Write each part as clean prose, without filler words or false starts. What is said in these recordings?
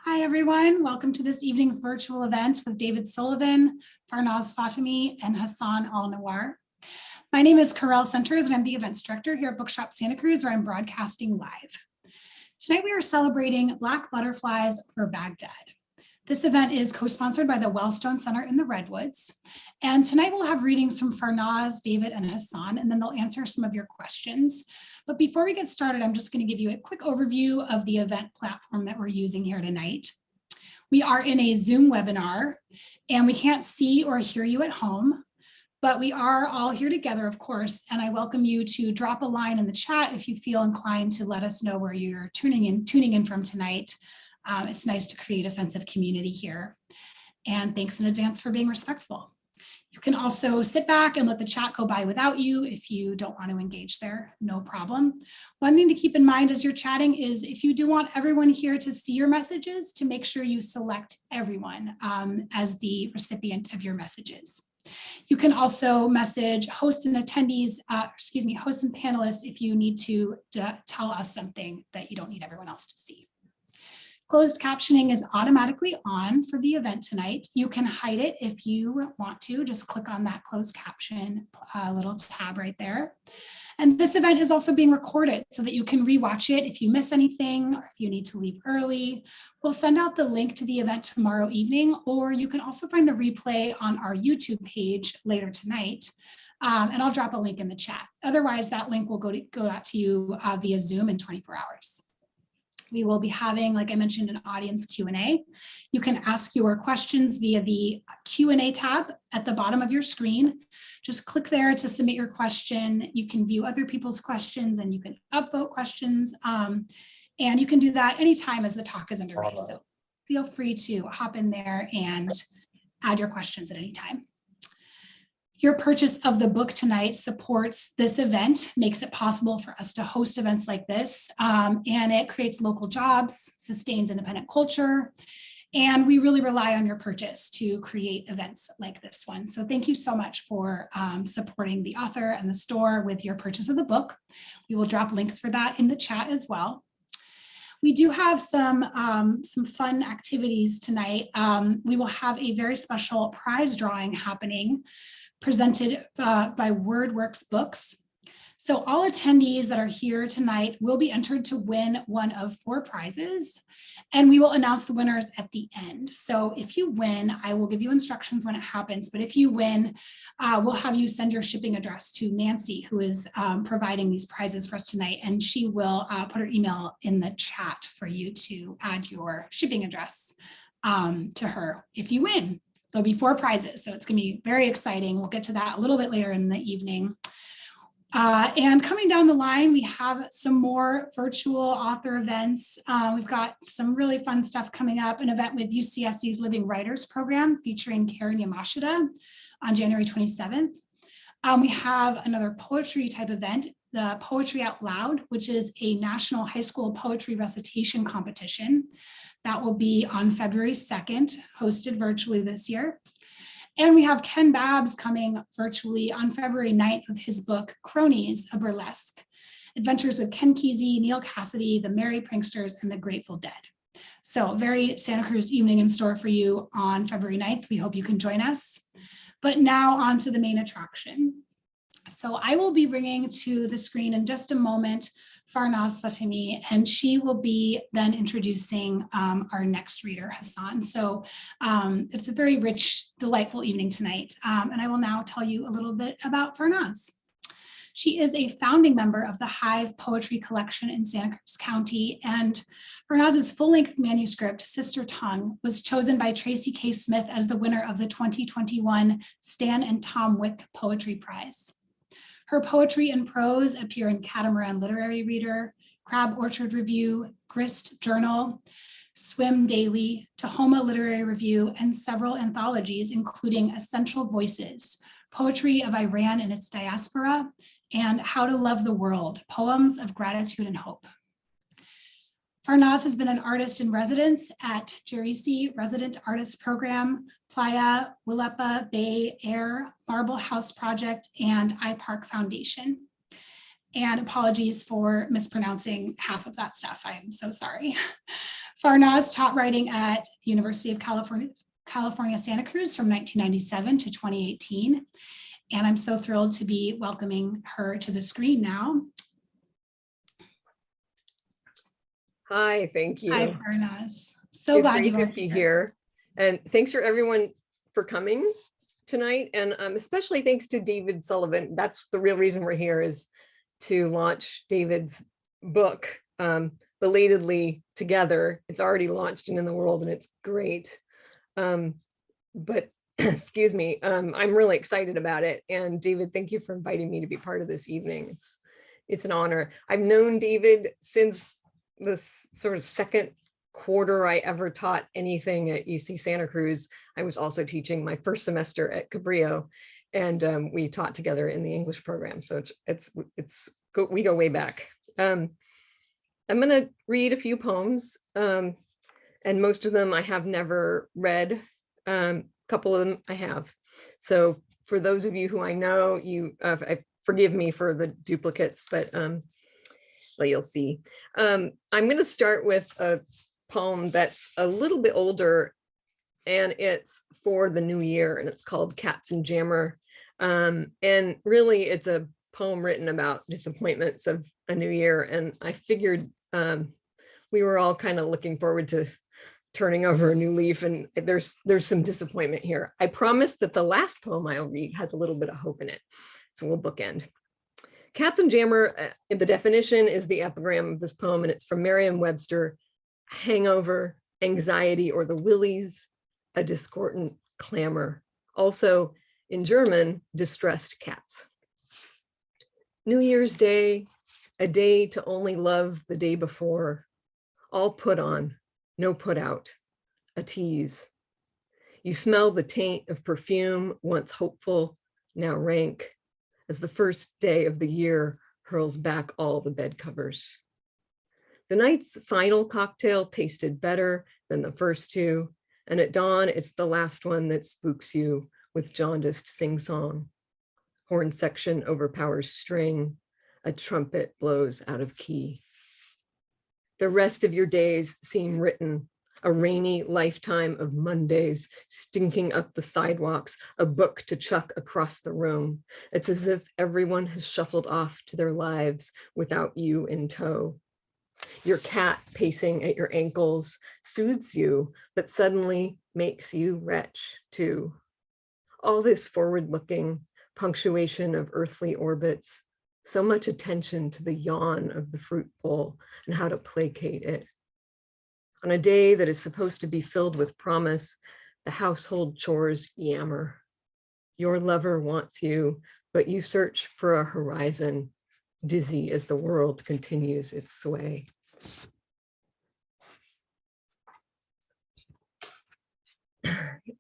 Hi, everyone. Welcome to this evening's virtual event with David Sullivan, Farnaz Fatemi, and Hassan Al-Nawar. My name is Karel Centers, and I'm the events director here at Bookshop Santa Cruz, where I'm broadcasting live. Tonight, we are celebrating Black Butterflies for Baghdad. This event is co-sponsored by the Wellstone Center in the Redwoods. And tonight we'll have readings from Farnaz, David, and Hassan, and then they'll answer some of your questions. But before we get started, I'm just going to give you a quick overview of the event platform that we're using here tonight. We are in a Zoom webinar, and we can't see or hear you at home, but we are all here together, of course, and I welcome you to drop a line in the chat if you feel inclined to let us know where you're tuning in from tonight. It's nice to create a sense of community here. And thanks in advance for being respectful. You can also sit back and let the chat go by without you if you don't want to engage there, no problem. One thing to keep in mind as you're chatting is if you do want everyone here to see your messages, to make sure you select everyone as the recipient of your messages. You can also message hosts and attendees, hosts and panelists if you need to tell us something that you don't need everyone else to see. Closed captioning is automatically on for the event tonight. You can hide it if you want to. Just click on that closed caption little tab right there. And this event is also being recorded so that you can rewatch it if you miss anything or if you need to leave early. We'll send out the link to the event tomorrow evening, or you can also find the replay on our YouTube page later tonight. And I'll drop a link in the chat. Otherwise, that link will go out to you via Zoom in 24 hours. We will be having, like I mentioned, an audience Q&A. You can ask your questions via the Q&A tab at the bottom of your screen. Just click there to submit your question. You can view other people's questions and you can upvote questions. And you can do that anytime as the talk is underway. So feel free to hop in there and add your questions at any time. Your purchase of the book tonight supports this event, makes it possible for us to host events like this, and it creates local jobs, sustains independent culture, and we really rely on your purchase to create events like this one. So thank you so much for supporting the author and the store with your purchase of the book. We will drop links for that in the chat as well. We do have some fun activities tonight. We will have a very special prize drawing happening, presented by WordWorks Books. So all attendees that are here tonight will be entered to win one of 4 prizes, and we will announce the winners at the end. So if you win, I will give you instructions when it happens, but if you win, we'll have you send your shipping address to Nancy, who is providing these prizes for us tonight, and she will put her email in the chat for you to add your shipping address to her if you win. There'll be 4 prizes, so it's going to be very exciting. We'll get to that a little bit later in the evening. And coming down the line, we have some more virtual author events. We've got some really fun stuff coming up, an event with UCSC's Living Writers Program featuring Karen Yamashita on January 27th. We have another poetry type event, the Poetry Out Loud, which is a national high school poetry recitation competition. That will be on February 2nd, hosted virtually this year. And we have Ken Babbs coming virtually on February 9th with his book, Cronies, a Burlesque. Adventures with Ken Kesey, Neil Cassidy, the Merry Pranksters, and the Grateful Dead. So very Santa Cruz evening in store for you on February 9th. We hope you can join us. But now on to the main attraction. So I will be bringing to the screen in just a moment Farnaz Fatemi, and she will be then introducing our next reader, Hassan. So it's a very rich, delightful evening tonight. And I will now tell you a little bit about Farnaz. She is a founding member of the Hive Poetry Collection in Santa Cruz County, and Farnaz's full-length manuscript, Sister Tongue, was chosen by Tracy K. Smith as the winner of the 2021 Stan and Tom Wick Poetry Prize. Her poetry and prose appear in Catamaran Literary Reader, Crab Orchard Review, Grist Journal, Swim Daily, Tahoma Literary Review, and several anthologies, including Essential Voices, Poetry of Iran and its Diaspora, and How to Love the World, Poems of Gratitude and Hope. Farnaz has been an artist in residence at Jerisi Resident Artist Program, Playa, Willapa, Bay, Air, Marble House Project, and iPark Foundation. And apologies for mispronouncing half of that stuff. I am so sorry. Farnaz taught writing at the University of California, Santa Cruz from 1997 to 2018. And I'm so thrilled to be welcoming her to the screen now. Hi, thank you. Hi, Farnaz. So glad it's great to be here. And thanks for everyone for coming tonight. And especially thanks to David Sullivan. That's the real reason we're here, is to launch David's book belatedly together. It's already launched and in the world, and it's great. But excuse me, I'm really excited about it. And David, thank you for inviting me to be part of this evening. It's an honor. I've known David since the sort of second quarter I ever taught anything at UC Santa Cruz. I was also teaching my first semester at Cabrillo, and we taught together in the English program. So we go way back. I'm going to read a few poems, and most of them I have never read. A couple of them I have. So for those of you who I know, forgive me for the duplicates, but well, you'll see. I'm going to start with a poem that's a little bit older, and it's for the new year, and it's called Cats and Jammer. And really, it's a poem written about disappointments of a new year. And I figured we were all kind of looking forward to turning over a new leaf, and there's some disappointment here. I promise that the last poem I'll read has a little bit of hope in it. So we'll bookend. Cats and Jammer, in the definition, is the epigram of this poem, and it's from Merriam-Webster: hangover, anxiety, or the willies, a discordant clamor. Also, in German, distressed cats. New Year's Day, a day to only love the day before, all put on, no put out, a tease. You smell the taint of perfume, once hopeful, now rank, as the first day of the year hurls back all the bed covers. The night's final cocktail tasted better than the first two, and at dawn, it's the last one that spooks you with jaundiced sing-song. Horn section overpowers string, a trumpet blows out of key. The rest of your days seem written, a rainy lifetime of Mondays stinking up the sidewalks, a book to chuck across the room. It's as if everyone has shuffled off to their lives without you in tow. Your cat pacing at your ankles soothes you, but suddenly makes you retch too. All this forward-looking punctuation of earthly orbits, so much attention to the yawn of the fruit bowl and how to placate it. On a day that is supposed to be filled with promise, the household chores yammer. Your lover wants you, but you search for a horizon, dizzy as the world continues its sway.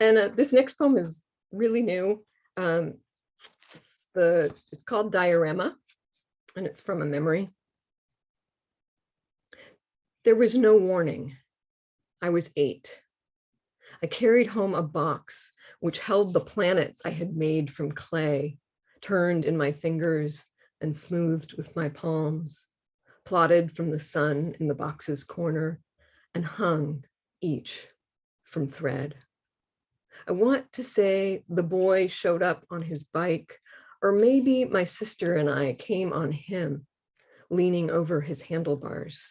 And this next poem is really new. It's called Diorama, and it's from a memory. There was no warning. I was 8. I carried home a box which held the planets I had made from clay, turned in my fingers and smoothed with my palms, plotted from the sun in the box's corner, and hung each from thread. I want to say the boy showed up on his bike, or maybe my sister and I came on him, leaning over his handlebars.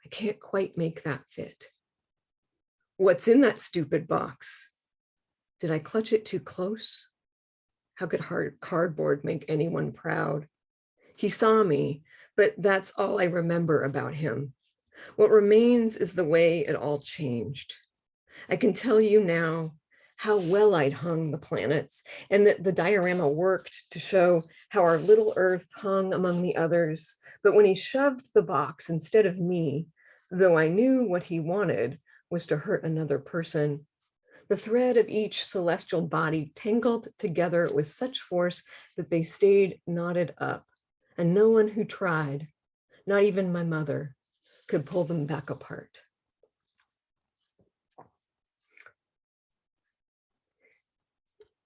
I can't quite make that fit. What's in that stupid box? Did I clutch it too close? How could hard cardboard make anyone proud? He saw me, but that's all I remember about him. What remains is the way it all changed. I can tell you now how well I'd hung the planets, and that the diorama worked to show how our little Earth hung among the others. But when he shoved the box instead of me, though I knew what he wanted was to hurt another person, the thread of each celestial body tangled together with such force that they stayed knotted up, and no one who tried, not even my mother, could pull them back apart.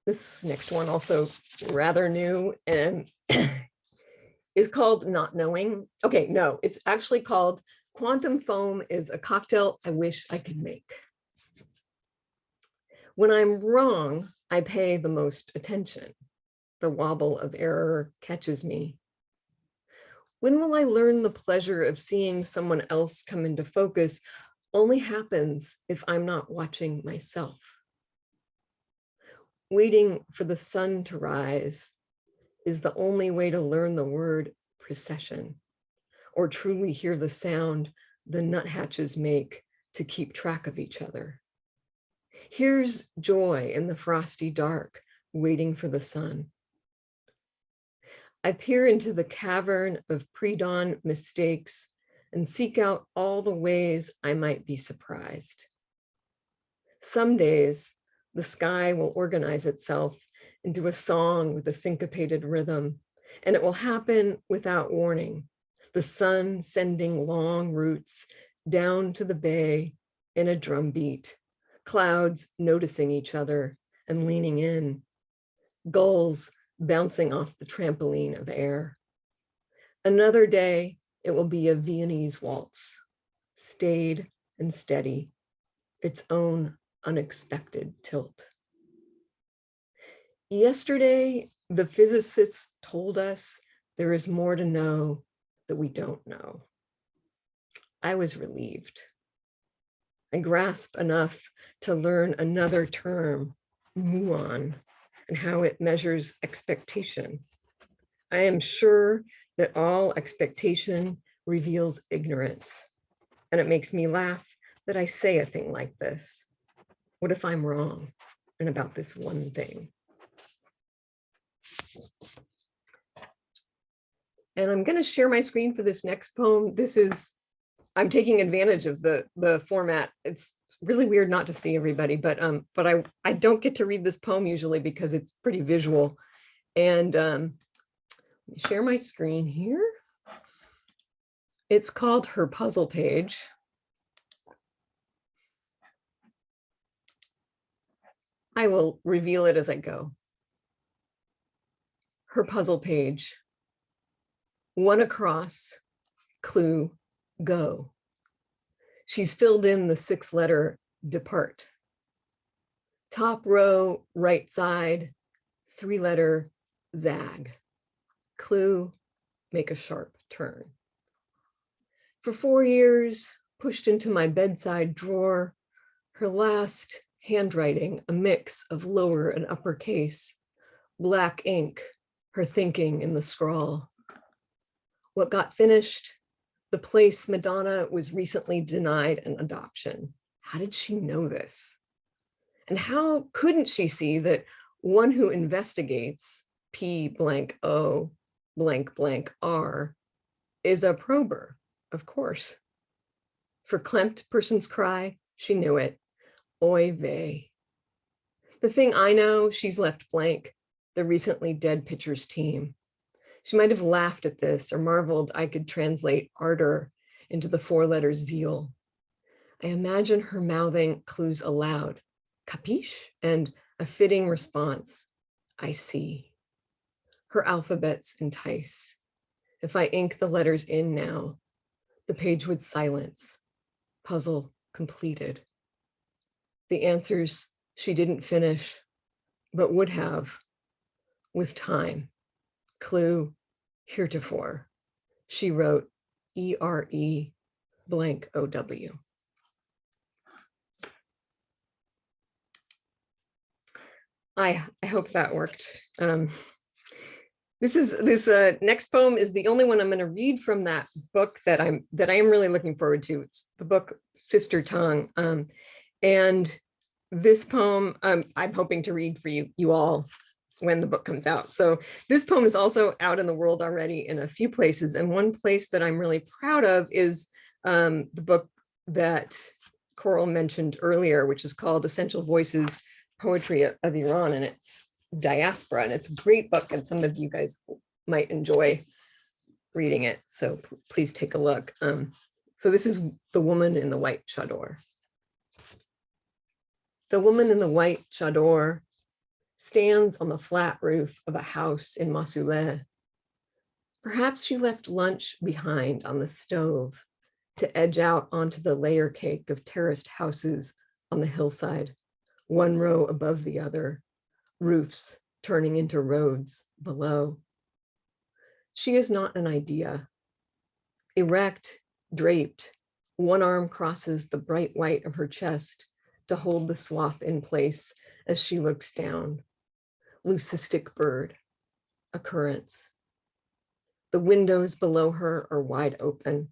This next one, also rather new, and is called Not Knowing. Okay, no, it's actually called Quantum foam is a cocktail I wish I could make. When I'm wrong, I pay the most attention. The wobble of error catches me. When will I learn the pleasure of seeing someone else come into focus only happens if I'm not watching myself? Waiting for the sun to rise is the only way to learn the word procession, or truly hear the sound the nuthatches make to keep track of each other. Here's joy in the frosty dark, waiting for the sun. I peer into the cavern of pre-dawn mistakes and seek out all the ways I might be surprised. Some days, the sky will organize itself into a song with a syncopated rhythm, and it will happen without warning. The sun sending long roots down to the bay in a drumbeat, clouds noticing each other and leaning in, gulls bouncing off the trampoline of air. Another day, it will be a Viennese waltz, staid and steady, its own unexpected tilt. Yesterday, the physicists told us there is more to know that we don't know. I was relieved. I grasped enough to learn another term, muon, and how it measures expectation. I am sure that all expectation reveals ignorance, and it makes me laugh that I say a thing like this. What if I'm wrong and about this one thing? And I'm going to share my screen for this next poem. I'm taking advantage of the format. It's really weird not to see everybody, but I don't get to read this poem usually because it's pretty visual. And let me share my screen here. It's called Her Puzzle Page. I will reveal it as I go. Her puzzle page. One across, clue, go. She's filled in the 6-letter depart. Top row, right side, 3-letter zag. Clue, make a sharp turn. For 4 years, pushed into my bedside drawer, her last handwriting, a mix of lower and uppercase, black ink, her thinking in the scrawl. What got finished? The place Madonna was recently denied an adoption. How did she know this? And how couldn't she see that one who investigates P blank O blank blank R is a prober, of course. For Klempt person's cry, she knew it. Oy vey. The thing I know, she's left blank, the recently dead pitcher's team. She might have laughed at this or marveled I could translate ardor into the 4-letter zeal. I imagine her mouthing clues aloud, capiche? And a fitting response, I see. Her alphabets entice. If I ink the letters in now, the page would silence. Puzzle completed. The answers she didn't finish, but would have with time. Clue, heretofore. She wrote ERE blank OW. I hope that worked. This next poem is the only one I'm going to read from that book that I am really looking forward to. It's the book Sister Tongue, and this poem I'm hoping to read for you all when the book comes out. So this poem is also out in the world already in a few places, and one place that I'm really proud of is the book that Coral mentioned earlier, which is called Essential Voices: Poetry of Iran, and it's diaspora, and it's a great book, and some of you guys might enjoy reading it, so please take a look. So this is The Woman in the White Chador. The woman in the white chador stands on the flat roof of a house in Mosul. Perhaps she left lunch behind on the stove, to edge out onto the layer cake of terraced houses on the hillside, one row above the other, roofs turning into roads below. She is not an idea. Erect, draped, one arm crosses the bright white of her chest to hold the swath in place as she looks down. Leucistic bird, occurrence. The windows below her are wide open.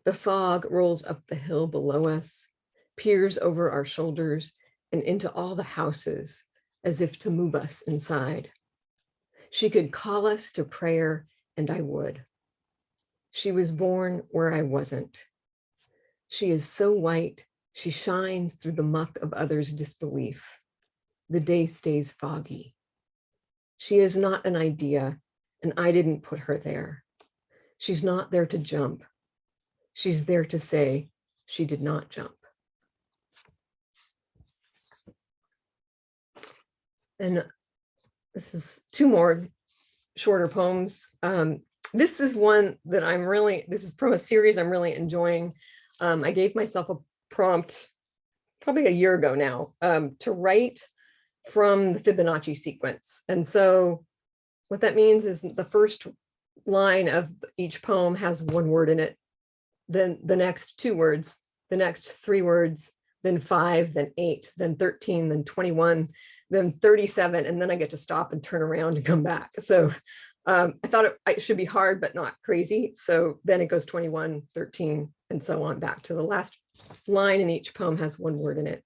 The fog rolls up the hill below us, peers over our shoulders and into all the houses as if to move us inside. She could call us to prayer and I would. She was born where I wasn't. She is so white, she shines through the muck of others' disbelief. The day stays foggy. She is not an idea, and I didn't put her there. She's not there to jump. She's there to say she did not jump. And this is two more shorter poems. This is one that this is from a series I'm really enjoying. I gave myself a prompt probably a year ago now to write from the Fibonacci sequence. And so what that means is the first line of each poem has one word in it, then the next two words, the next three words, then 5, then 8, then 13, then 21, then 37, and then I get to stop and turn around and come back. So I thought it should be hard, but not crazy. So then it goes 21, 13, and so on back to the last line in each poem has one word in it.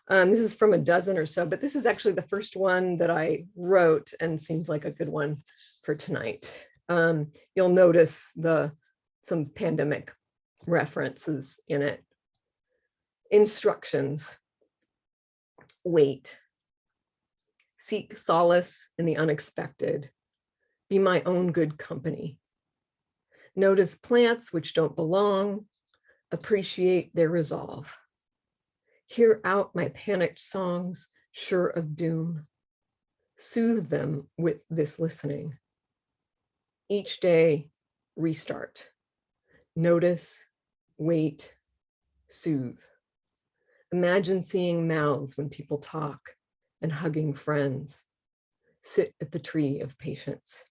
This is from a dozen or so, but this is actually the first one that I wrote and seems like a good one for tonight. You'll notice some pandemic references in it. Instructions. Wait. Seek solace in the unexpected. Be my own good company. Notice plants which don't belong. Appreciate their resolve. Hear out my panicked songs, sure of doom. Soothe them with this listening. Each day, restart. Notice, wait, soothe. Imagine seeing mouths when people talk and hugging friends. Sit at the tree of patience.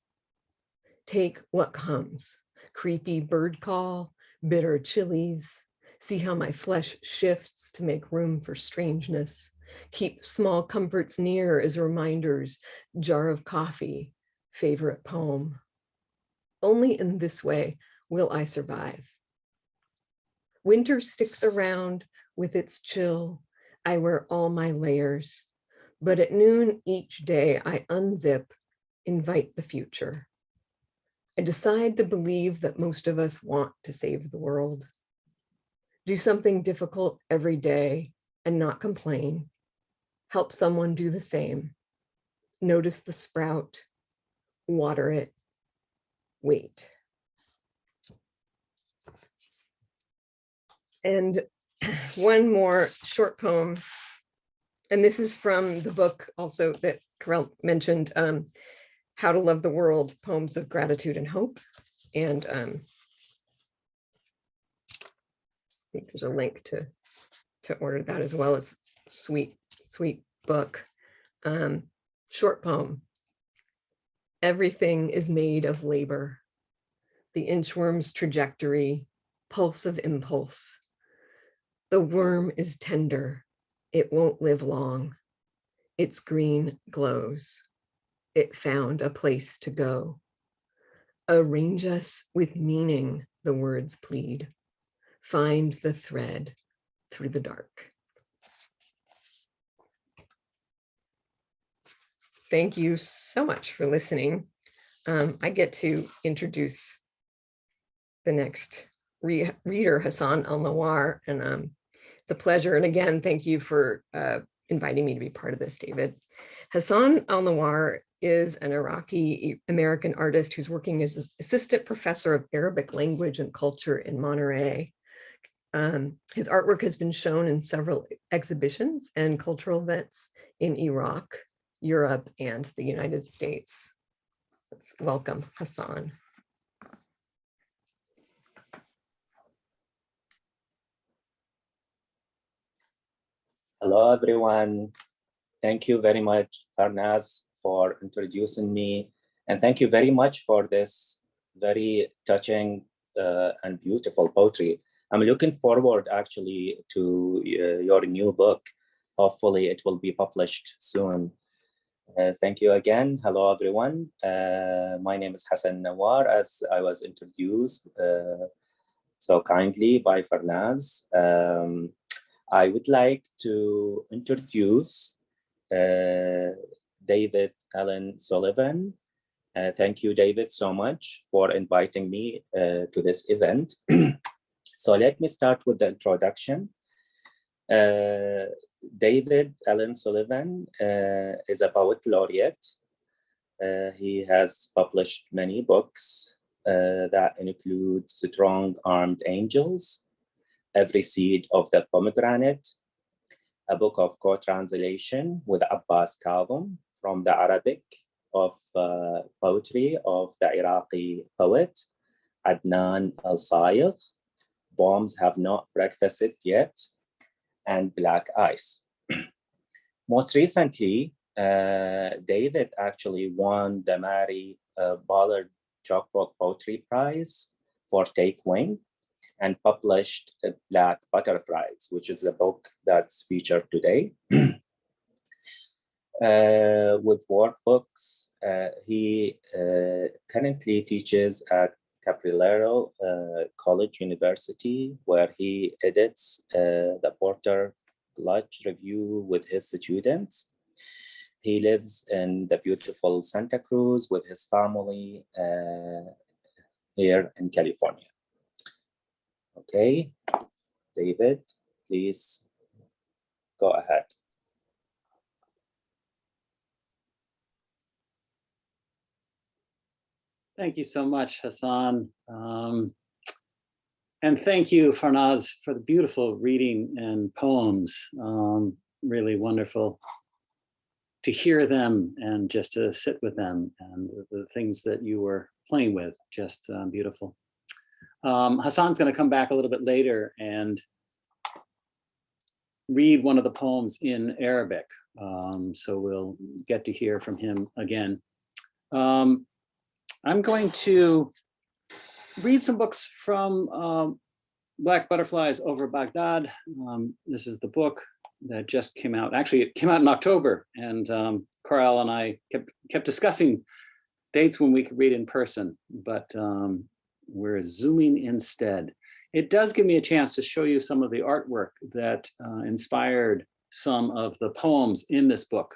Take what comes. Creepy bird call, bitter chilies. See how my flesh shifts to make room for strangeness. Keep small comforts near as reminders. Jar of coffee, favorite poem. Only in this way will I survive. Winter sticks around with its chill. I wear all my layers, but at noon each day I unzip, invite the future. I decide to believe that most of us want to save the world. Do something difficult every day and not complain. Help someone do the same. Notice the sprout, water it, wait. And one more short poem, and this is from the book also that Carell mentioned, How to Love the World, Poems of Gratitude and Hope. And I think there's a link to order that as well. It's sweet, sweet book. Short poem. Everything is made of labor. The inchworm's trajectory, pulse of impulse. The worm is tender. It won't live long. Its green glows. It found a place to go. Arrange us with meaning, the words plead. Find the thread through the dark. Thank you so much for listening. I get to introduce the next reader, Hassan Al-Nawar, and it's a pleasure. And again, thank you for inviting me to be part of this, David. Hassan Al-Nawar is an Iraqi American artist who's working as an assistant professor of Arabic language and culture in Monterey. His artwork has been shown in several exhibitions and cultural events in Iraq, Europe, and the United States. Let's welcome Hassan. Hello, everyone. Thank you very much, Farnaz, for introducing me. And thank you very much for this very touching and beautiful poetry. I'm looking forward actually to your new book. Hopefully it will be published soon. Thank you again. Hello, everyone. My name is Hassan Nawar, as I was introduced so kindly by Farnaz. I would like to introduce David Allen Sullivan. Thank you, David, so much for inviting me to this event. So let me start with the introduction. David Allen Sullivan is a poet laureate. He has published many books that include Strong Armed Angels, Every Seed of the Pomegranate, a book of co-translation with Abbas Kadhim from the Arabic of poetry of the Iraqi poet Adnan al-Sayegh, Bombs Have Not Breakfasted Yet, and Black Ice. Most recently, David actually won the Mary Ballard Jockbook Poetry Prize for Take Wing and published Black Butterflies, which is the book that's featured today. With workbooks, he currently teaches at Caprilero College University, where he edits the Porter Lodge Review with his students. He lives in the beautiful Santa Cruz with his family here in California. Okay, David, please go ahead. Thank you so much, Hassan. And thank you, Farnaz, for the beautiful reading and poems. Really wonderful to hear them and just to sit with them, and the things that you were playing with, just beautiful. Hassan's going to come back a little bit later and read one of the poems in Arabic. So we'll get to hear from him again. I'm going to read some books from Black Butterflies Over Baghdad. This is the book that just came out. Actually, it came out in October, and Coral and I kept discussing dates when we could read in person, but we're Zooming instead. It does give me a chance to show you some of the artwork that inspired some of the poems in this book.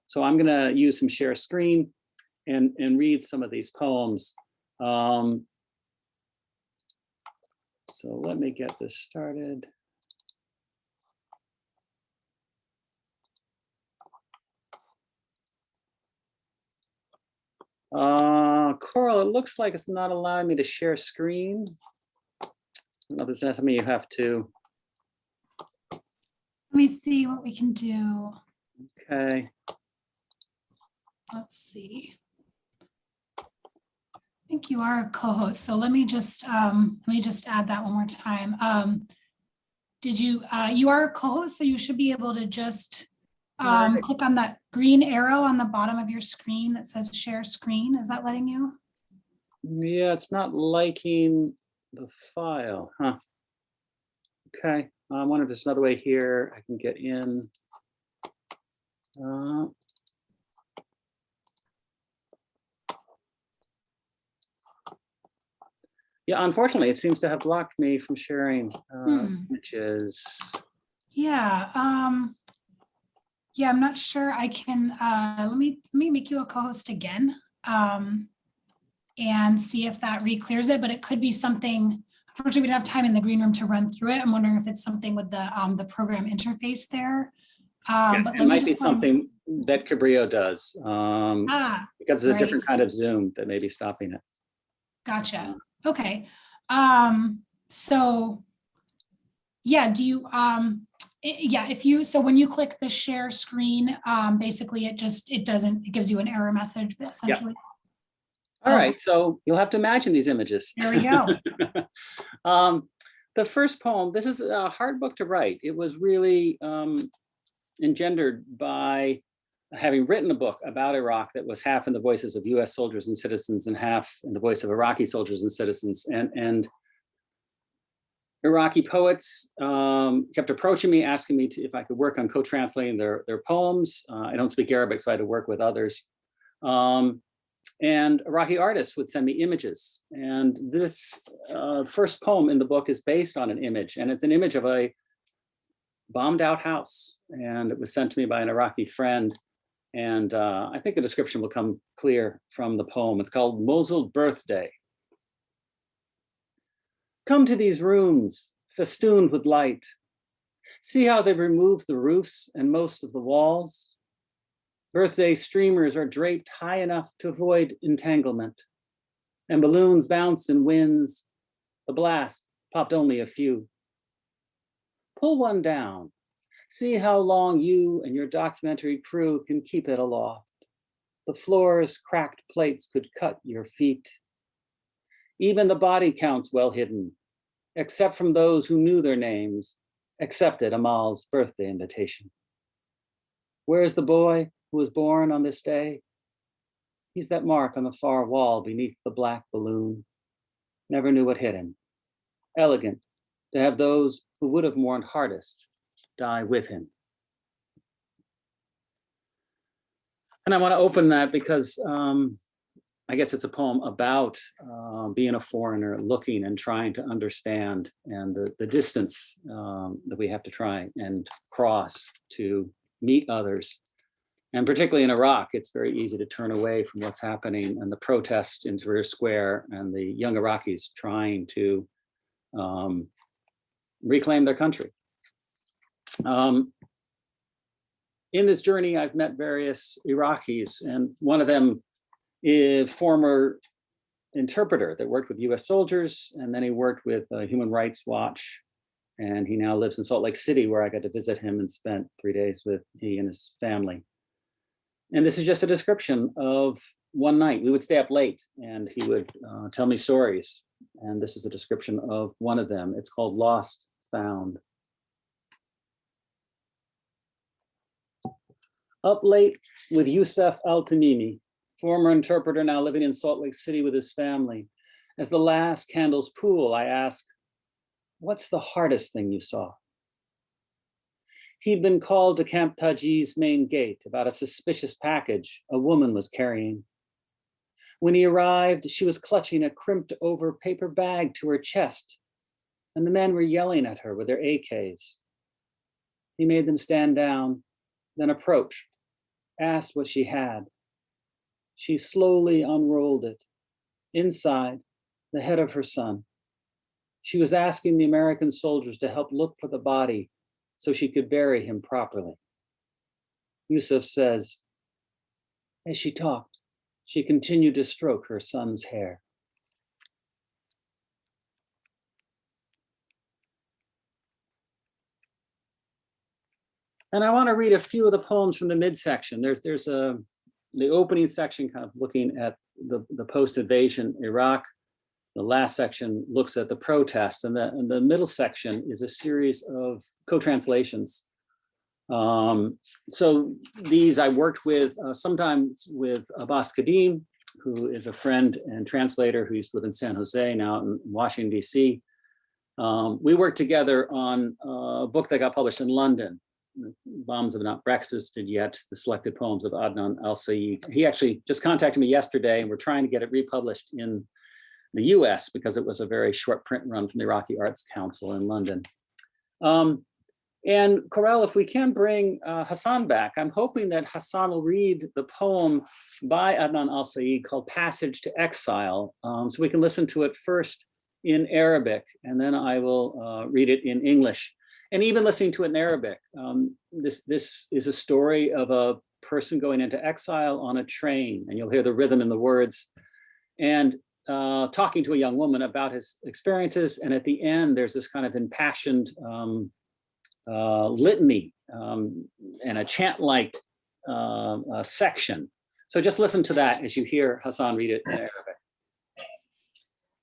So I'm gonna use some share screen and read some of these poems. So let me get this started. Coral, it looks like it's not allowing me to share screen. No, there's not something you have to. Let me see what we can do. Okay. Let's see. I think you are a co-host, so let me just add that one more time. Did you you are a co-host, so you should be able to just click on that green arrow on the bottom of your screen that says share screen. Is that letting you? Yeah, it's not liking the file, huh? Okay, I wonder if there's another way here I can get in. Yeah, unfortunately, it seems to have blocked me from sharing images. Yeah, yeah, I'm not sure I can, let me make you a co-host again and see if that re-clears it, but it could be something, unfortunately, we don't have time in the green room to run through it. I'm wondering if it's something with the program interface there. Yeah, But it might be something that Cabrillo does because it's a different kind of Zoom that may be stopping it. Gotcha. Okay. So yeah, do you, yeah, if you, so when you click the share screen, basically it gives you an error message essentially. All right, so you'll have to imagine these images. There we go. The first poem, this is a hard book to write. It was really engendered by having written a book about Iraq that was half in the voices of US soldiers and citizens and half in the voice of Iraqi soldiers and citizens. And Iraqi poets kept approaching me, asking me if I could work on co-translating their poems. I don't speak Arabic, so I had to work with others. And Iraqi artists would send me images. And this first poem in the book is based on an image, and it's an image of a bombed out house. And it was sent to me by an Iraqi friend. And I think the description will come clear from the poem. It's called Mosul Birthday. Come to these rooms, festooned with light. See how they've removed the roofs and most of the walls. Birthday streamers are draped high enough to avoid entanglement, and balloons bounce in winds. The blast popped only a few. Pull one down. See how long you and your documentary crew can keep it aloft. The floor's cracked plates could cut your feet. Even the body count's well hidden, except from those who knew their names, accepted Amal's birthday invitation. Where's the boy who was born on this day? He's that mark on the far wall beneath the black balloon. Never knew what hit him. Elegant to have those who would have mourned hardest die with him. And I want to open that because I guess it's a poem about being a foreigner, looking and trying to understand, and the distance that we have to try and cross to meet others. And particularly in Iraq, it's very easy to turn away from what's happening and the protests in Tahrir Square and the young Iraqis trying to reclaim their country. In this journey, I've met various Iraqis, and one of them is former interpreter that worked with US soldiers, and then he worked with Human Rights Watch, and he now lives in Salt Lake City, where I got to visit him and spent 3 days with he and his family. And this is just a description of one night. We would stay up late and he would tell me stories. And this is a description of one of them. It's called Lost Found. Up late with Youssef Al-Tamimi, former interpreter now living in Salt Lake City with his family. As the last candles pool, I ask, what's the hardest thing you saw? He'd been called to Camp Taji's main gate about a suspicious package a woman was carrying. When he arrived, she was clutching a crimped over paper bag to her chest, and the men were yelling at her with their AKs. He made them stand down, then approached, asked what she had. She slowly unrolled it. Inside, the head of her son. She was asking the American soldiers to help look for the body so she could bury him properly. Yusuf says, as she talked, she continued to stroke her son's hair. And I want to read a few of the poems from the midsection. There's the opening section kind of looking at the post-invasion Iraq. The last section looks at the protest, and the middle section is a series of co-translations. So these I worked with sometimes with Abbas Kadim, who is a friend and translator who used to live in San Jose, now in Washington, DC. We worked together on a book that got published in London, Bombs Have Not Breakfasted Yet, the selected poems of Adnan Al-Said. He actually just contacted me yesterday, and we're trying to get it republished in the US because it was a very short print run from the Iraqi Arts Council in London. And Corel, if we can bring Hassan back, I'm hoping that Hassan will read the poem by Adnan Al-Said called Passage to Exile. So we can listen to it first in Arabic, and then I will read it in English. And even listening to it in Arabic, this is a story of a person going into exile on a train, and you'll hear the rhythm in the words, and talking to a young woman about his experiences. And at the end, there's this kind of impassioned litany and a chant-like section. So just listen to that as you hear Hassan read it in Arabic.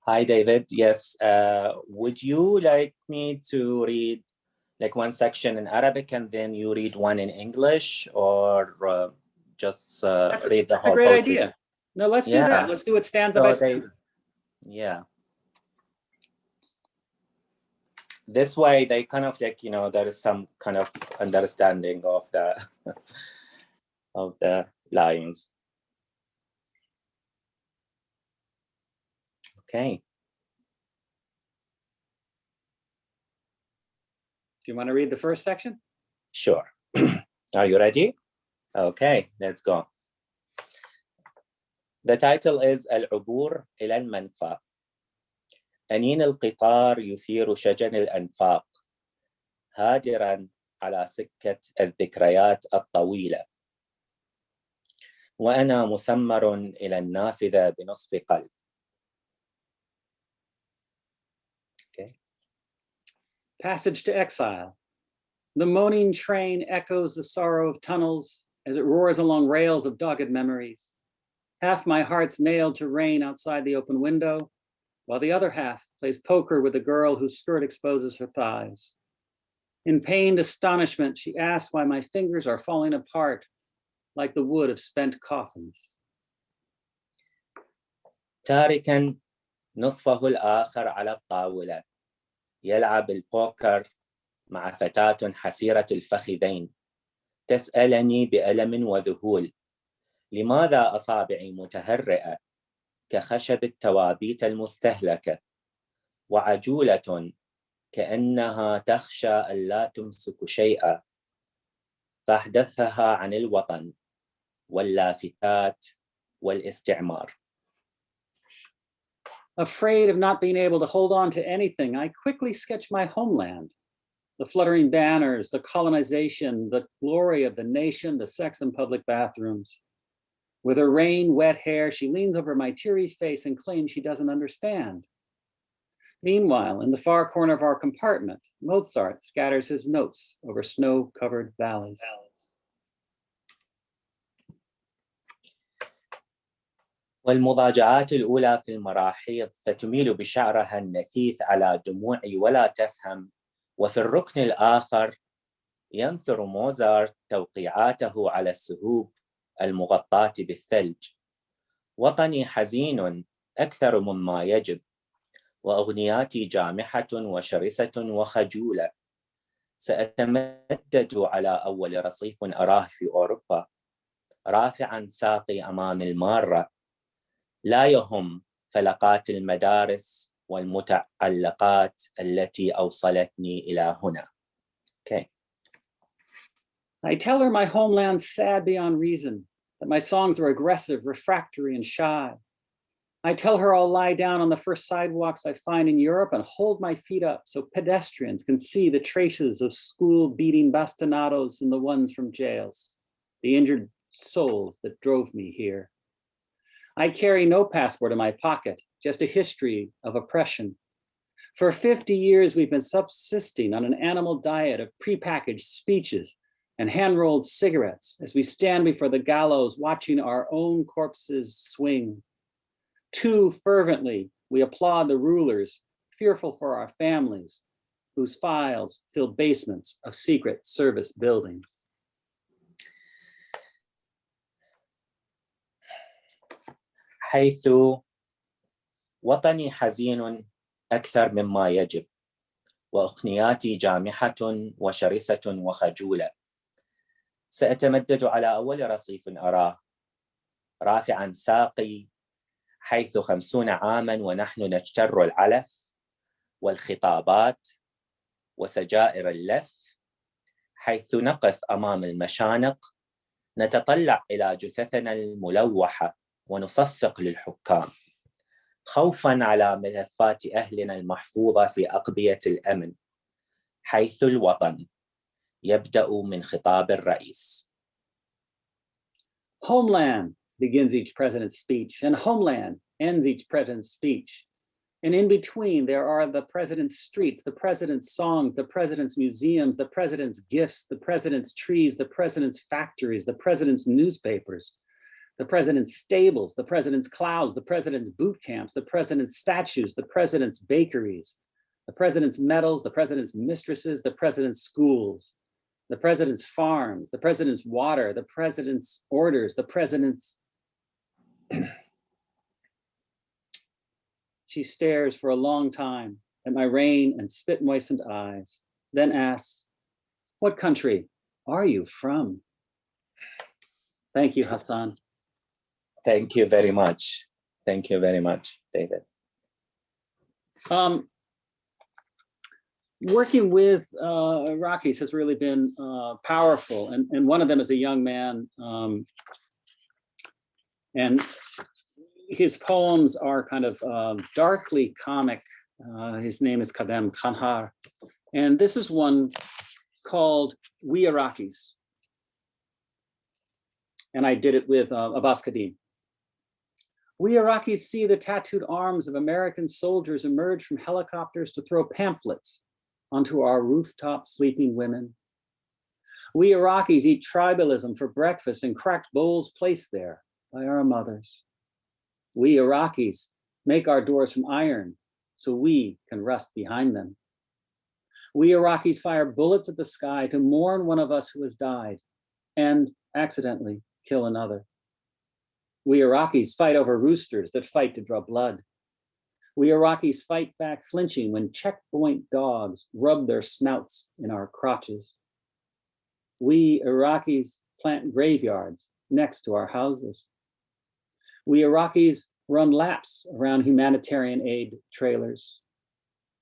Hi, David. Yes, would you like me to read like one section in Arabic and then you read one in English, or just read the that's a whole great poetry? idea. No, let's do Yeah. that. Let's do it stanza So by they- stanza. Yeah. This way they kind of like, you know, there is some kind of understanding of the of the lines. Okay. Do you want to read the first section? Sure. Are you ready? Okay, let's go. The title is العبور إلى المنفى. أنين القطار يثير شجن الأنفاق هادرا على سكة الذكريات الطويلة. وأنا مسمر إلى النافذة بنصف قلب. Okay. Passage to Exile. The moaning train echoes the sorrow of tunnels as it roars along rails of dogged memories. Half my heart's nailed to rain outside the open window, while the other half plays poker with the girl whose skirt exposes her thighs. In pained astonishment, she asks why my fingers are falling apart like the wood of spent coffins. تاركا نصفه الآخر على الطاولة يلعب البوكر مع فتاة حسيرة الفخذين تسألني بألم وذهول لماذا أصابعي متهرئة كخشب التوابيت المستهلكة وعجولة كأنها تخشى ألا تمسك شيئا فأحدثها عن الوطن واللافتات والاستعمار. Afraid of not being able to hold on to anything, I quickly sketch my homeland. The fluttering banners, the colonization, the glory of the nation, the sex in public bathrooms. With her rain-wet hair, she leans over my teary face and claims she doesn't understand. Meanwhile, in the far corner of our compartment, Mozart scatters his notes over snow-covered valleys. والمضاجعات الأولى في المراحيض فتميل بشعرها النثيث على دموعي ولا تفهم. وفي الركن الآخر ينثر موزارت توقيعاته على السهوب المغطاة بالثلج. وطني حزين أكثر مما يجب وأغنياتي جامحة وشرسة وخجولة. سأتمدد على أول رصيف أراه في أوروبا رافعا ساقي أمام المارة لا يهم فلقات المدارس والمتعلقات التي أوصلتني إلى هنا. Okay. I tell her my homeland's sad beyond reason, that my songs are aggressive, refractory, and shy. I tell her I'll lie down on the first sidewalks I find in Europe and hold my feet up so pedestrians can see the traces of school-beating bastonados and the ones from jails, the injured souls that drove me here. I carry no passport in my pocket, just a history of oppression. For 50 years, we've been subsisting on an animal diet of prepackaged speeches and hand-rolled cigarettes as we stand before the gallows watching our own corpses swing. Too fervently, we applaud the rulers, fearful for our families, whose files fill basements of Secret Service buildings. حيث وطني حزين أكثر مما يجب وأغنياتي جامحة وشرسة وخجولة. سأتمدد على أول رصيف أراه رافعا ساقي حيث 50 عاما ونحن نجتر العلف والخطابات وسجائر اللث حيث نقف أمام المشانق نتطلع إلى جثثنا الملوحة ونصفق للحكام خوفا على ملفات أهلنا المحفوظة في أقبية الأمن حيث الوطن يبدأ من خطاب الرئيس. Homeland begins each president's speech, and homeland ends each president's speech. And in between, there are the president's streets, the president's songs, the president's museums, the president's gifts, the president's trees, the president's factories, the president's newspapers, the president's stables, the president's clouds, the president's boot camps, the president's statues, the president's bakeries, the president's medals, the president's mistresses, the president's schools, the president's farms, the president's water, the president's orders, the president's... She stares for a long time at my rain and spit moistened eyes, then asks, "What country are you from?" Thank you, Hassan. Thank you very much. Thank you very much, David. Working with Iraqis has really been powerful, and one of them is a young man, and his poems are kind of darkly comic. His name is Kadem Khanhar, and this is one called "We Iraqis," and I did it with Abbas Kadim. We Iraqis see the tattooed arms of American soldiers emerge from helicopters to throw pamphlets onto our rooftop sleeping women. We Iraqis eat tribalism for breakfast in cracked bowls placed there by our mothers. We Iraqis make our doors from iron so we can rust behind them. We Iraqis fire bullets at the sky to mourn one of us who has died and accidentally kill another. We Iraqis fight over roosters that fight to draw blood. We Iraqis fight back flinching when checkpoint dogs rub their snouts in our crotches. We Iraqis plant graveyards next to our houses. We Iraqis run laps around humanitarian aid trailers.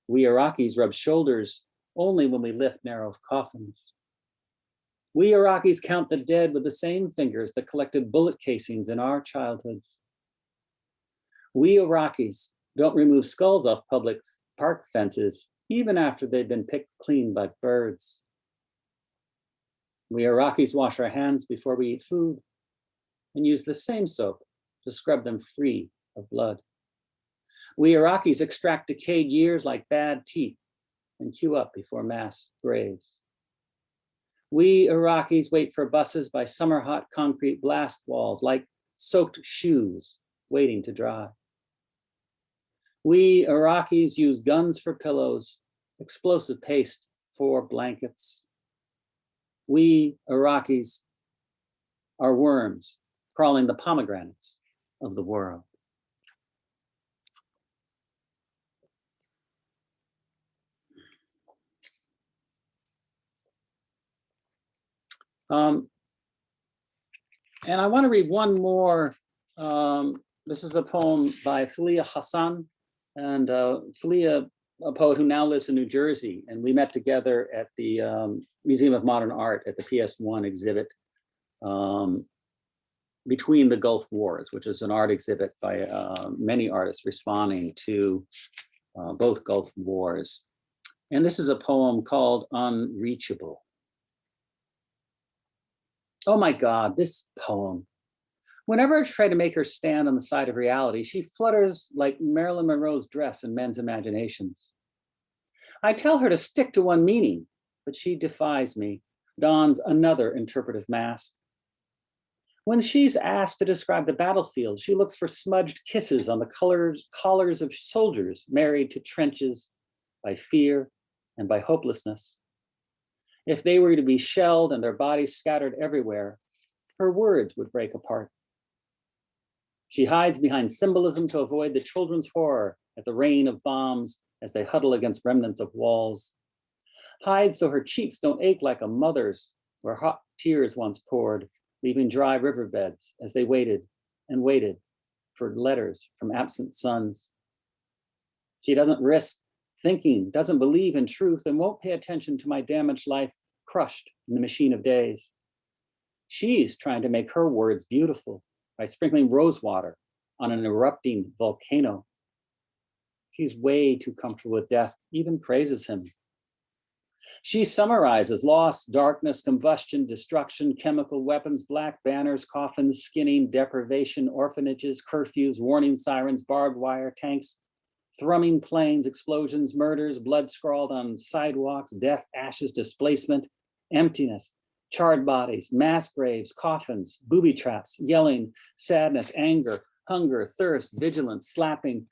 We Iraqis rub shoulders only when we lift narrow coffins. We Iraqis count the dead with the same fingers that collected bullet casings in our childhoods. We Iraqis don't remove skulls off public park fences, even after they've been picked clean by birds. We Iraqis wash our hands before we eat food and use the same soap to scrub them free of blood. We Iraqis extract decayed years like bad teeth and queue up before mass graves. We Iraqis wait for buses by summer hot concrete blast walls like soaked shoes waiting to dry. We Iraqis use guns for pillows, explosive paste for blankets. We Iraqis are worms crawling the pomegranates of the world. And I want to read one more. This is a poem by Filia Hassan, and Filia, a poet who now lives in New Jersey, and we met together at the Museum of Modern Art at the PS1 exhibit Between the Gulf Wars, which is an art exhibit by many artists responding to both Gulf Wars. And this is a poem called Unreachable. Oh my God, this poem. Whenever I try to make her stand on the side of reality, she flutters like Marilyn Monroe's dress in men's imaginations. I tell her to stick to one meaning, but she defies me, dons another interpretive mask. When she's asked to describe the battlefield, she looks for smudged kisses on the collars of soldiers married to trenches by fear and by hopelessness. If they were to be shelled and their bodies scattered everywhere, her words would break apart. She hides behind symbolism to avoid the children's horror at the rain of bombs as they huddle against remnants of walls. Hides so her cheeks don't ache like a mother's, where hot tears once poured, leaving dry riverbeds as they waited and waited for letters from absent sons. She doesn't risk thinking, doesn't believe in truth, and won't pay attention to my damaged life crushed in the machine of days. She's trying to make her words beautiful by sprinkling rosewater on an erupting volcano. She's way too comfortable with death, even praises him. She summarizes loss, darkness, combustion, destruction, chemical weapons, black banners, coffins, skinning, deprivation, orphanages, curfews, warning sirens, barbed wire, tanks, thrumming planes, explosions, murders, blood scrawled on sidewalks, death, ashes, displacement, emptiness, charred bodies, mass graves, coffins, booby traps, yelling, sadness, anger, hunger, thirst, vigilance, slapping,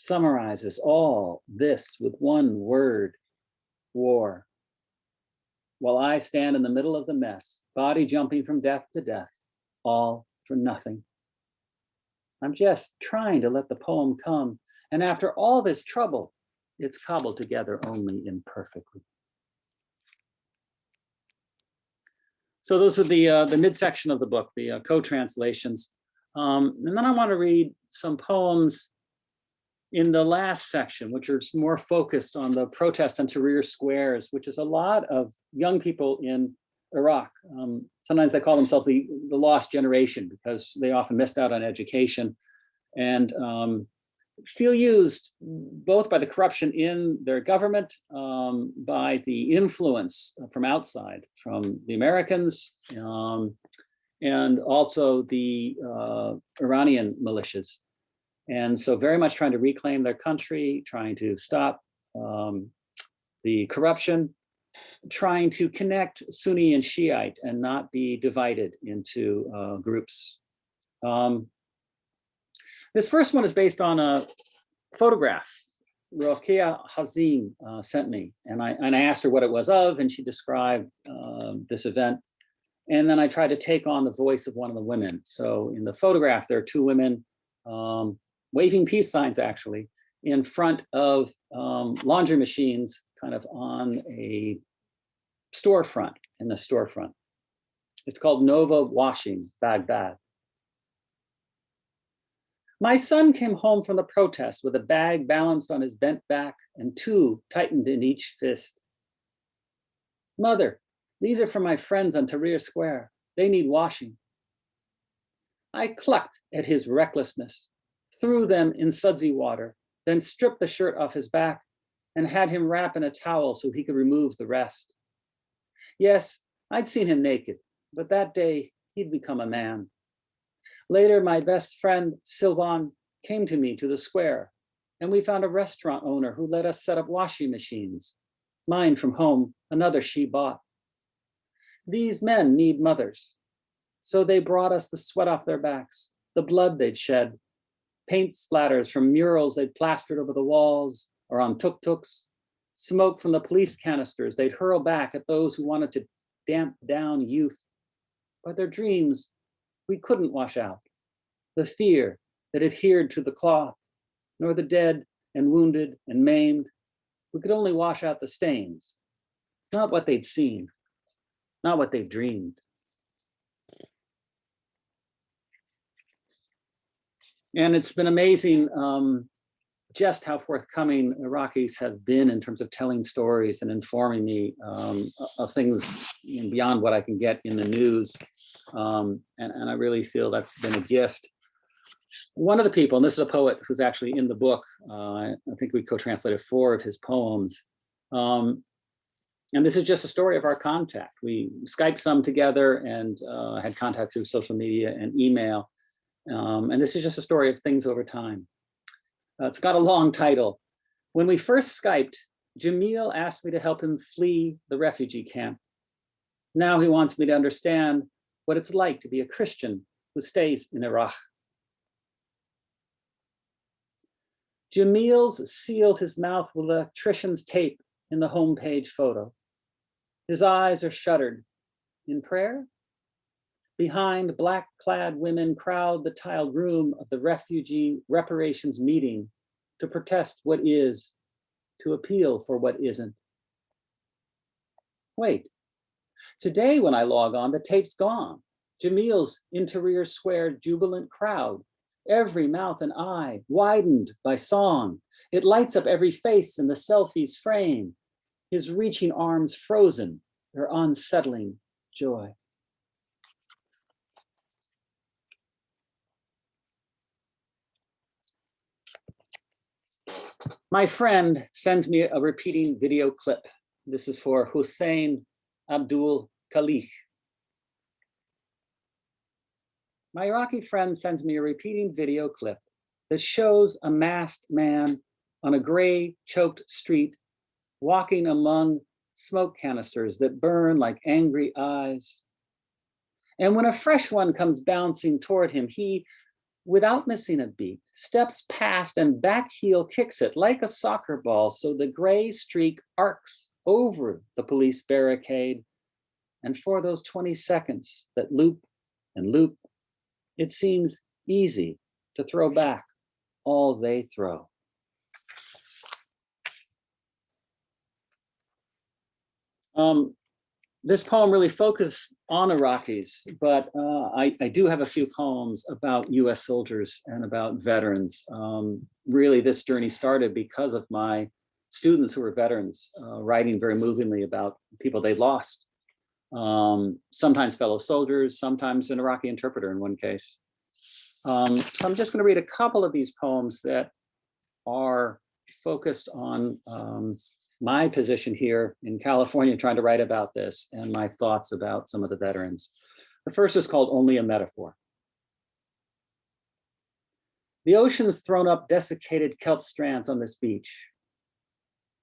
summarizes all this with one word: war. While I stand in the middle of the mess, body jumping from death to death, all for nothing. I'm just trying to let the poem come, and after all this trouble, it's cobbled together only imperfectly. So those are the midsection of the book, the co-translations. And then I want to read some poems in the last section, which are more focused on the protests on Tahrir squares, which is a lot of young people in Iraq. Sometimes they call themselves the lost generation because they often missed out on education and feel used both by the corruption in their government, by the influence from outside, from the Americans, and also the Iranian militias. And so very much trying to reclaim their country, trying to stop the corruption, trying to connect Sunni and Shiite and not be divided into groups. This first one is based on a photograph Rokia Hazim sent me, and I asked her what it was of, and she described this event. And then I tried to take on the voice of one of the women. So in the photograph, there are two women waving peace signs, actually, in front of laundry machines, kind of on a storefront, in the storefront. It's called Nova Washing, Baghdad. My son came home from the protest with a bag balanced on his bent back and two tightened in each fist. Mother, these are for my friends on Tahrir Square. They need washing. I clucked at his recklessness, threw them in sudsy water, then stripped the shirt off his back and had him wrap in a towel so he could remove the rest. Yes, I'd seen him naked, but that day he'd become a man. Later, my best friend, Sullivan, came to me to the square, and we found a restaurant owner who let us set up washing machines. Mine from home, another she bought. These men need mothers. So they brought us the sweat off their backs, the blood they'd shed, paint splatters from murals they'd plastered over the walls or on tuk-tuks, smoke from the police canisters they'd hurl back at those who wanted to damp down youth. But their dreams we couldn't wash out, the fear that adhered to the cloth, nor the dead and wounded and maimed. We could only wash out the stains, not what they'd seen, not what they'd dreamed. And it's been amazing just how forthcoming Iraqis have been in terms of telling stories and informing me of things beyond what I can get in the news. And I really feel that's been a gift. One of the people, and this is a poet who's actually in the book, I think we co-translated 4 of his poems. And this is just a story of our contact. We Skyped some together and had contact through social media and email. And this is just a story of things over time. It's got a long title. When we first Skyped, Jamil asked me to help him flee the refugee camp. Now he wants me to understand what it's like to be a Christian who stays in Iraq. Jamil's sealed his mouth with electrician's tape in the homepage photo. His eyes are shuttered. In prayer? Behind black-clad women crowd the tiled room of the refugee reparations meeting to protest what is, to appeal for what isn't. Wait, today when I log on, the tape's gone. Jamil's in Tahrir Square jubilant crowd, every mouth and eye widened by song. It lights up every face in the selfie's frame, his reaching arms frozen, their unsettling joy. My friend sends me a repeating video clip. This is for Hussein Abdul Khalid. My Iraqi friend sends me a repeating video clip that shows a masked man on a gray choked street walking among smoke canisters that burn like angry eyes. And when a fresh one comes bouncing toward him, he without missing a beat, steps past and back heel kicks it like a soccer ball, so the gray streak arcs over the police barricade. And for those 20 seconds that loop and loop, it seems easy to throw back all they throw. This poem really focused on Iraqis, but I do have a few poems about US soldiers and about veterans. Really, this journey started because of my students who were veterans, writing very movingly about people they lost. Sometimes fellow soldiers, sometimes an Iraqi interpreter in one case. So I'm just going to read a couple of these poems that are focused on my position here in California, trying to write about this, and my thoughts about some of the veterans. The first is called Only a Metaphor. The ocean's thrown up desiccated kelp strands on this beach.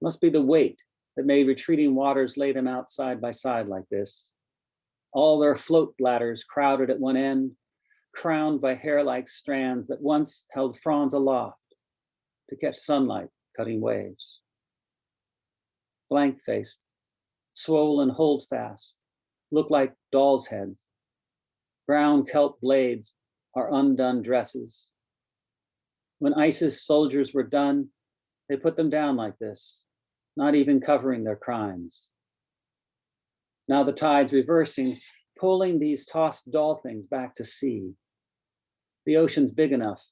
Must be the weight that made retreating waters lay them out side by side like this. All their float bladders crowded at one end, crowned by hair-like strands that once held fronds aloft to catch sunlight cutting waves. Blank-faced, swollen holdfast, look like dolls' heads. Brown kelp blades are undone dresses. When ISIS soldiers were done, they put them down like this, not even covering their crimes. Now the tide's reversing, pulling these tossed doll things back to sea. The ocean's big enough.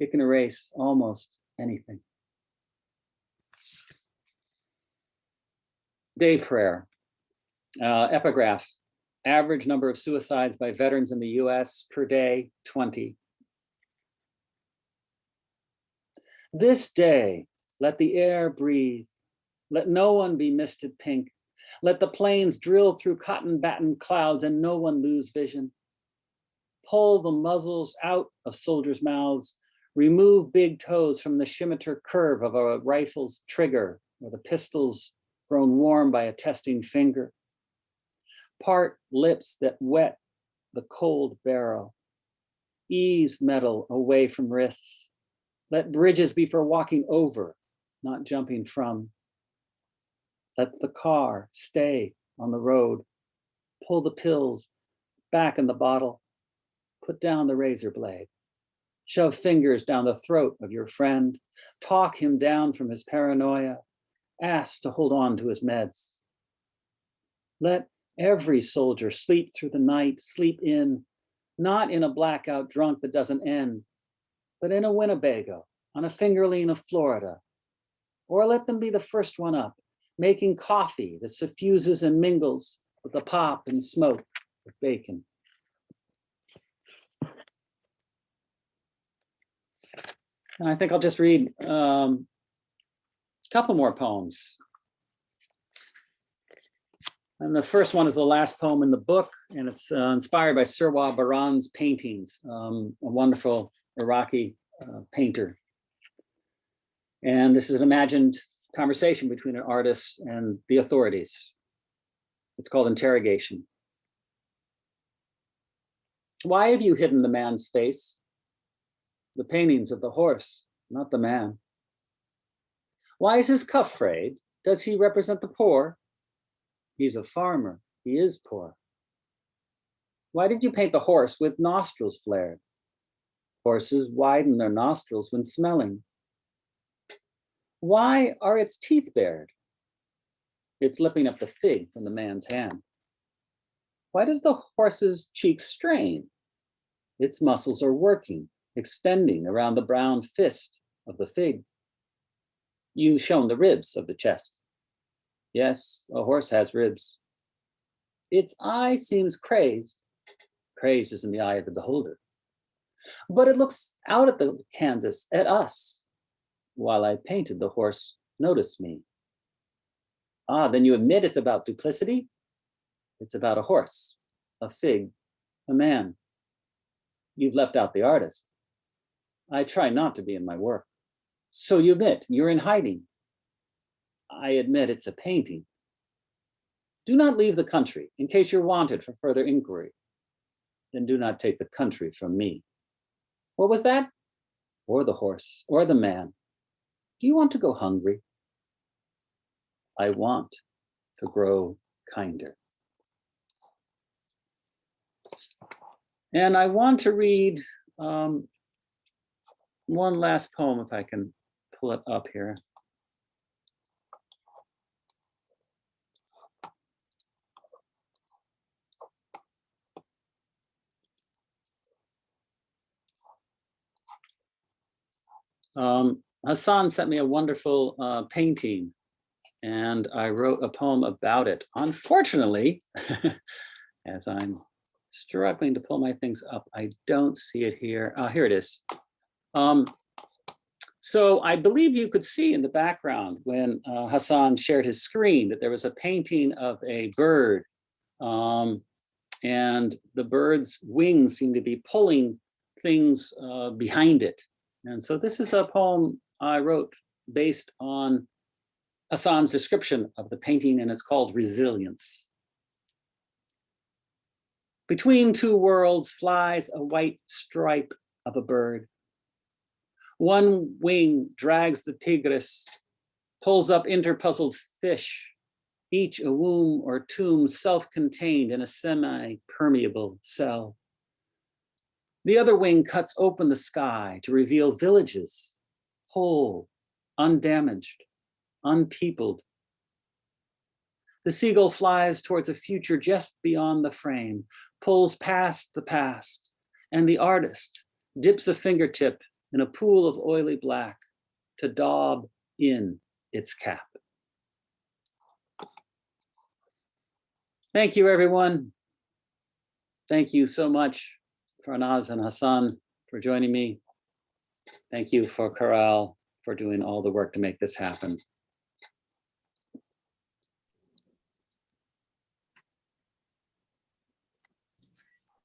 It can erase almost anything. Day prayer. Epigraph. Average number of suicides by veterans in the US per day, 20. This day, let the air breathe. Let no one be misted pink. Let the planes drill through cotton-battened clouds and no one lose vision. Pull the muzzles out of soldiers' mouths. Remove big toes from the scimitar curve of a rifle's trigger or the pistols grown warm by a testing finger. Part lips that wet the cold barrel. Ease metal away from wrists. Let bridges be for walking over, not jumping from. Let the car stay on the road. Pull the pills back in the bottle. Put down the razor blade. Shove fingers down the throat of your friend. Talk him down from his paranoia. Ask to hold on to his meds. Let every soldier sleep through the night, sleep in, not in a blackout drunk that doesn't end, but in a Winnebago, on a fingerling of Florida. Or let them be the first one up, making coffee that suffuses and mingles with the pop and smoke of bacon. And I think I'll just read a couple more poems. And the first one is the last poem in the book, and it's inspired by Sirwa Baran's paintings, a wonderful Iraqi painter. And this is an imagined conversation between an artist and the authorities. It's called Interrogation. Why have you hidden the man's face? The paintings of the horse, not the man. Why is his cuff frayed? Does he represent the poor? He's a farmer, he is poor. Why did you paint the horse with nostrils flared? Horses widen their nostrils when smelling. Why are its teeth bared? It's lipping up the fig from the man's hand. Why does the horse's cheek strain? Its muscles are working, extending around the brown fist of the fig. You've shown the ribs of the chest. Yes, a horse has ribs. Its eye seems crazed. Crazed is in the eye of the beholder. But it looks out at the canvas, at us. While I painted, the horse noticed me. Ah, then you admit it's about duplicity? It's about a horse, a fig, a man. You've left out the artist. I try not to be in my work. So you admit you're in hiding. I admit it's a painting. Do not leave the country in case you're wanted for further inquiry. Then do not take the country from me. What was that? Or the horse, or the man? Do you want to go hungry? I want to grow kinder. And I want to read one last poem, if I can pull it up here. Hassan sent me a wonderful painting, and I wrote a poem about it. Unfortunately, as I'm struggling to pull my things up, I don't see it here. Here it is. So I believe you could see in the background when Hassan shared his screen that there was a painting of a bird, and the bird's wings seem to be pulling things behind it. And so this is a poem I wrote based on Hassan's description of the painting, and it's called Resilience. Between two worlds flies a white stripe of a bird. One wing drags the tigress, pulls up interpuzzled fish, each a womb or tomb self-contained in a semi-permeable cell. The other wing cuts open the sky to reveal villages, whole, undamaged, unpeopled. The seagull flies towards a future just beyond the frame, pulls past the past, and the artist dips a fingertip in a pool of oily black to daub in its cap. Thank you, everyone. Thank you so much, Farnaz and Hassan, for joining me. Thank you for Corral for doing all the work to make this happen.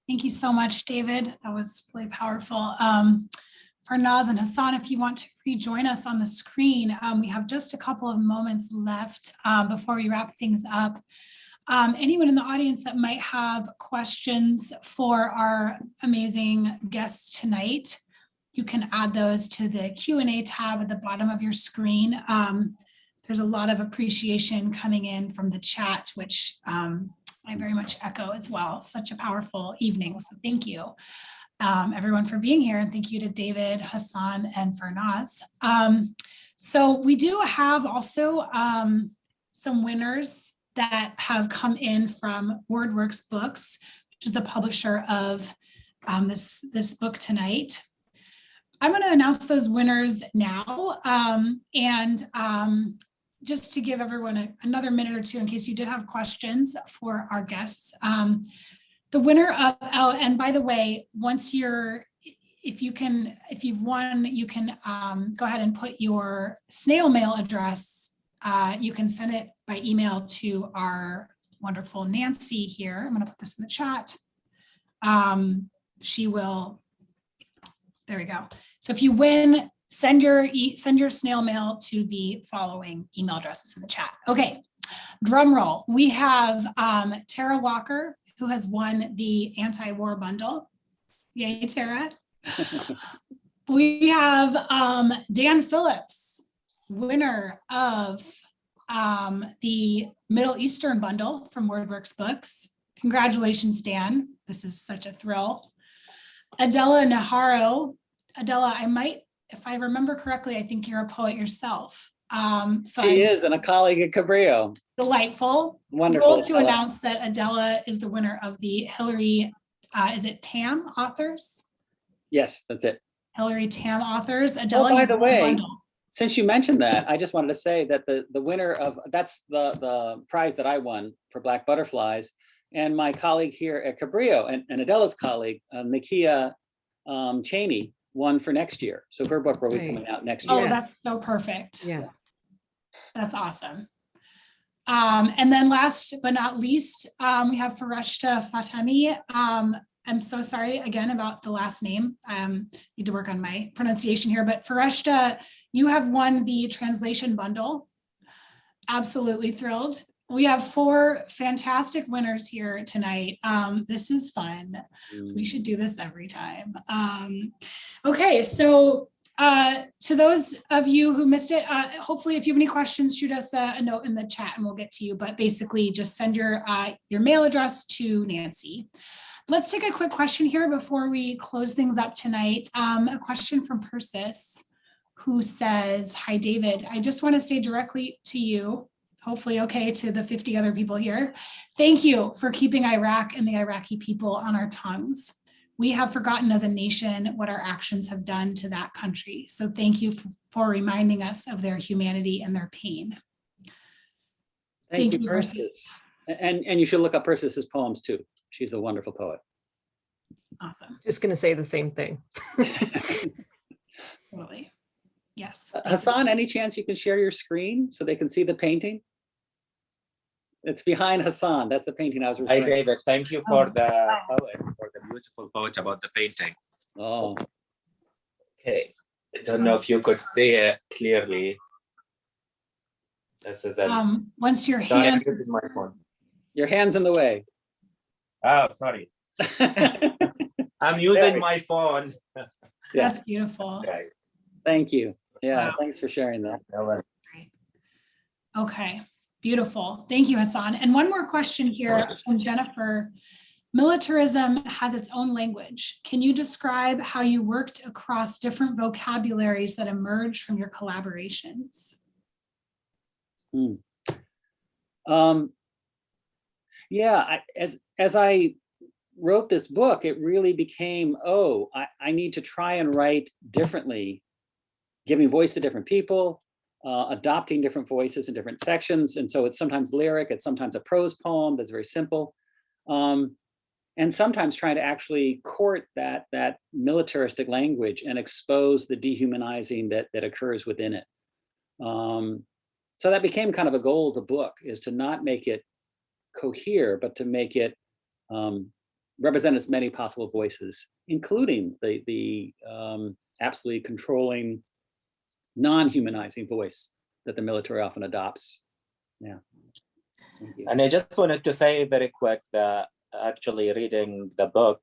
Thank you so much, David. That was really powerful. Farnaz and Hassan, if you want to rejoin us on the screen, we have just a couple of moments left before we wrap things up. Anyone in the audience that might have questions for our amazing guests tonight, you can add those to the Q&A tab at the bottom of your screen. There's a lot of appreciation coming in from the chat, which I very much echo as well. Such a powerful evening, so thank you. Everyone for being here, and thank you to David, Hassan, and Farnaz. So we do have also some winners that have come in from WordWorks Books, which is the publisher of this book tonight. I'm going to announce those winners now, and just to give everyone another minute or two in case you did have questions for our guests. The winner of, oh, and by the way, once if you've won, you can go ahead and put your snail mail address. You can send it by email to our wonderful Nancy here. I'm going to put this in the chat. She will, there we go. So if you win, send your snail mail to the following email addresses in the chat. Okay, drum roll. We have Tara Walker, who has won the anti-war bundle. Yay, Tara. We have Dan Phillips, winner of the Middle Eastern bundle from WordWorks Books. Congratulations, Dan. This is such a thrill. Adela Naharo. Adela, I might, if I remember correctly, I think you're a poet yourself. So She is, and a colleague at Cabrillo. Delightful. Wonderful. Thrilled to announce that Adela is the winner of the Hillary, is it Tam Authors? Yes, that's it. Hillary Tam Authors. Adela, by the way, bundle. Since you mentioned that, I just wanted to say that the winner of, that's the prize that I won for Black Butterflies, and my colleague here at Cabrillo, and Adela's colleague, Nakia Cheney, won for next year. So her book will be coming out next year. Oh, that's so perfect. Yeah. That's awesome. And then last but not least, we have Fareshta Fatemi. I'm so sorry again about the last name. Need to work on my pronunciation here, but Fareshta, you have won the translation bundle. Absolutely thrilled. We have 4 fantastic winners here tonight. This is fun. We should do this every time. Okay, so to those of you who missed it, hopefully if you have any questions, shoot us a note in the chat and we'll get to you. But basically just send your mail address to Nancy. Let's take a quick question here before we close things up tonight. A question from Persis, who says, "Hi, David. I just want to say directly to you, hopefully okay to the 50 other people here. Thank you for keeping Iraq and the Iraqi people on our tongues. We have forgotten as a nation what our actions have done to that country. So thank you for reminding us of their humanity and their pain." Thank you, Persis. And you should look up Persis's poems too. She's a wonderful poet. Awesome. Just going to say the same thing. Totally. Yes. Hassan, any chance you can share your screen so they can see the painting? It's behind Hassan. That's the painting I was referring Hi, to. David. Thank you for the poet, for the beautiful poet about the painting. Oh, Okay. I don't know if you could see it clearly. This is a. Once your Sorry, hand, I'm using my phone. your hand's in the way. Oh, sorry. I'm using my phone. that's beautiful. Okay. Thank you. Yeah, Wow. thanks for sharing that. Great. Okay, beautiful. Thank you, Hassan. And one more question here from Jennifer. Militarism has its own language. Can you describe how you worked across different vocabularies that emerged from your collaborations? Yeah, as I wrote this book, it really became, I need to try and write differently, giving voice to different people, adopting different voices in different sections. And so it's sometimes lyric, it's sometimes a prose poem that's very simple. And sometimes trying to actually court that militaristic language and expose the dehumanizing that occurs within it. So that became kind of a goal of the book, is to not make it cohere, but to make it represent as many possible voices, including the absolutely controlling, non-humanizing voice that the military often adopts. Yeah. And I just wanted to say very quick that actually reading the book,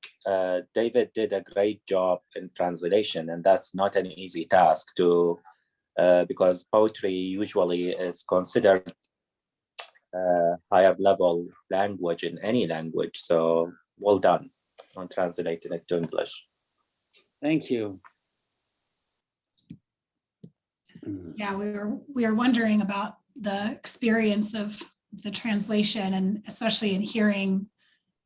David did a great job in translation, and that's not an easy task to, because poetry usually is considered higher level language in any language. So well done on translating it to English. Thank you. Yeah, we were wondering about the experience of the translation, and especially in hearing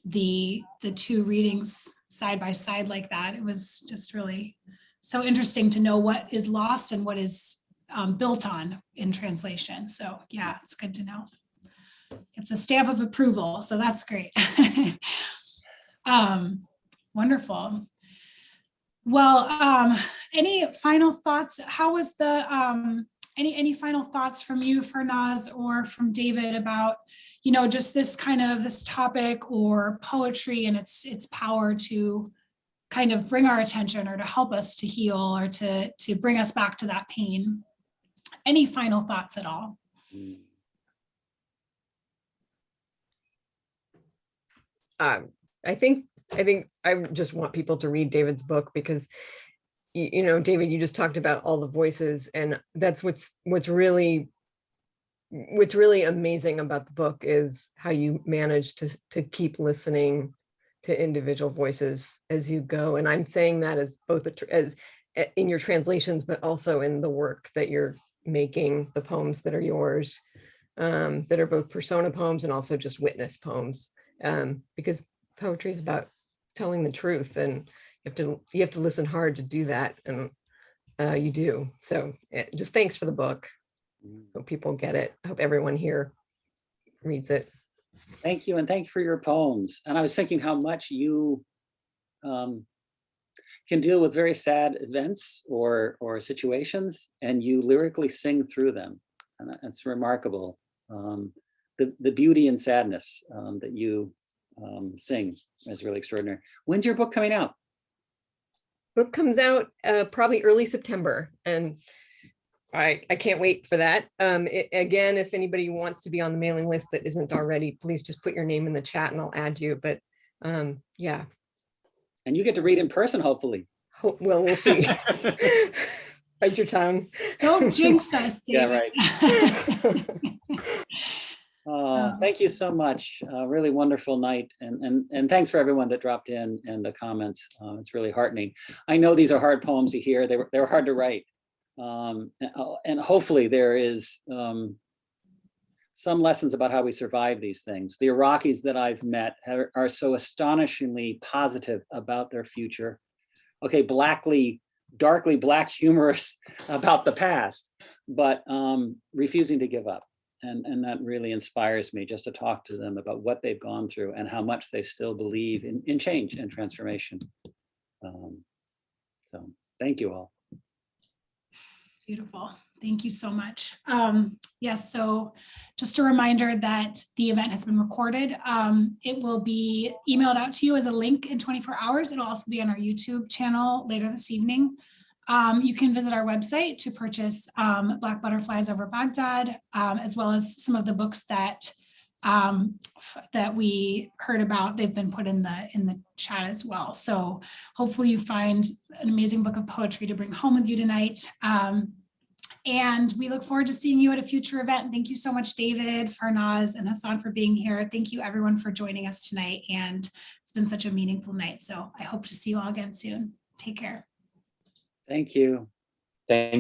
the 2 readings side by side like that. It was just really so interesting to know what is lost and what is built on in translation. So yeah, it's good to know. It's a stamp of approval, so that's great. Wonderful. Well, any final thoughts? How was the any final thoughts from you, Farnaz, or from David about, just this topic or poetry and its power to kind of bring our attention or to help us to heal or to bring us back to that pain? Any final thoughts at all? I think I just want people to read David's book, because David, you just talked about all the voices, and that's what's really amazing about the book is how you manage to keep listening to individual voices as you go. And I'm saying that as both as in your translations, but also in the work that you're making, the poems that are yours, that are both persona poems and also just witness poems, because poetry is about telling the truth, and you have to listen hard to do that, and you do. So just thanks for the book. Hope people get it. I hope everyone here reads it. Thank you, and thank you for your poems. And I was thinking how much you can deal with very sad events or situations, and you lyrically sing through them, and that's remarkable. The beauty and sadness that you sing is really extraordinary. When's your book coming out? Book comes out probably early September, and All right, I can't wait for that. Again, if anybody wants to be on the mailing list that isn't already, please just put your name in the chat and I'll add you. But yeah. And you get to read in person, hopefully. Well, we'll see. Bite your tongue. Don't jinx us, David. Yeah, right. Thank you so much. Really wonderful night. And thanks for everyone that dropped in and the comments. It's really heartening. I know these are hard poems to hear. They were hard to write. And hopefully there is some lessons about how we survive these things. The Iraqis that I've met are so astonishingly positive about their future. Okay, darkly black humorous about the past, but refusing to give up. And that really inspires me just to talk to them about what they've gone through and how much they still believe in change and transformation. So thank you all. Beautiful. Thank you so much. Yes, so just a reminder that the event has been recorded. It will be emailed out to you as a link in 24 hours. It'll also be on our YouTube channel later this evening. You can visit our website to purchase Black Butterflies Over Baghdad, as well as some of the books that we heard about. They've been put in the chat as well. So hopefully you find an amazing book of poetry to bring home with you tonight. And we look forward to seeing you at a future event. Thank you so much, David, Farnaz, and Hassan for being here. Thank you everyone for joining us tonight. And it's been such a meaningful night. So I hope to see you all again soon. Take care. Thank you. Thank